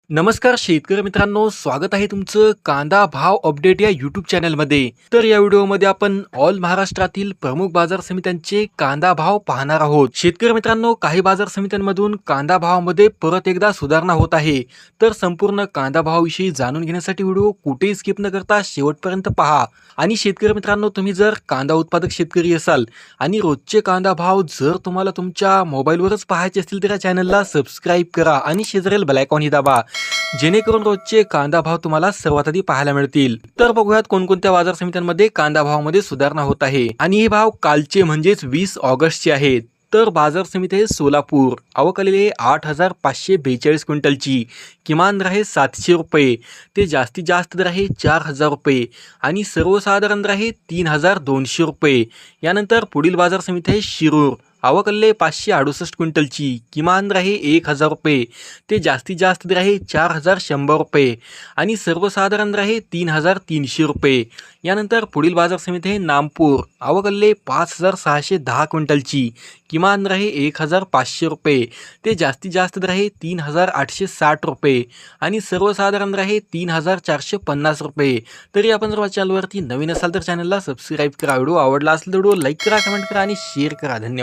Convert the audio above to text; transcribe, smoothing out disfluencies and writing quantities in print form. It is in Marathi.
नमस्कार शेतकरी मित्रांनो, स्वागत आहे तुमचं कांदा भाव अपडेट या यूट्यूब चॅनलमध्ये. तर या व्हिडिओमध्ये आपण ऑल महाराष्ट्रातील प्रमुख बाजार समित्यांचे कांदा भाव पाहणार आहोत. शेतकरी मित्रांनो, काही बाजार समित्यांमधून कांदा भावामध्ये परत एकदा सुधारणा होत आहे. तर संपूर्ण कांदा भावाविषयी जाणून घेण्यासाठी व्हिडिओ कुठेही स्किप न करता शेवटपर्यंत पहा. आणि शेतकरी मित्रांनो, तुम्ही जर कांदा उत्पादक शेतकरी असाल आणि रोजचे कांदा भाव जर तुम्हाला तुमच्या मोबाईलवरच पाहायचे असतील तर या चॅनलला सबस्क्राईब करा आणि शेजारील बेल आयकॉनही दाबा, जेणेकरून रोजचे कांदा भाव तुम्हाला सर्वात आधी पाहायला मिळतील. तर बघूयात कोणकोणत्या बाजार समित्यांमध्ये कांदा भावामध्ये सुधारणा होत आहे. आणि हे भाव कालचे म्हणजेच 20 ऑगस्टचे आहेत. तर बाजार समिती आहे सोलापूर, आवक आलेली आहे 8,542 क्विंटलची. किमान दर आहे 700 रुपये, ते जास्तीत जास्त दर आहे 4,000 रुपये आणि सर्वसाधारण दर आहे 3,200 रुपये. यानंतर पुढील बाजार समिती आहे शिरूर, आवक आलेली आहे 568 क्विंटलची. किमान दर आहे 1,000 रुपये, ते जास्तीत जास्त दर आहे 4,100 रुपये आणि सर्वसाधारण दर आहे 3,300 रुपये. यानंतर पुढील बाजार समिती आहे नामपूर, आवक आलेली आहे 5,610 क्विंटलची. किमान दर आहे 1,500 रुपये, ते जास्तीत जास्त दर आहे 3,860 रुपये आणि सर्वसाधारण दर आहे 3,450 रुपये. तरी आपण जर चॅनलवरती नवीन असाल तर चॅनलला सबस्क्राईब करा. व्हिडिओ आवडला असेल तर व्हिडिओ लाईक करा, कमेंट करा आणि शेअर करा. धन्यवाद.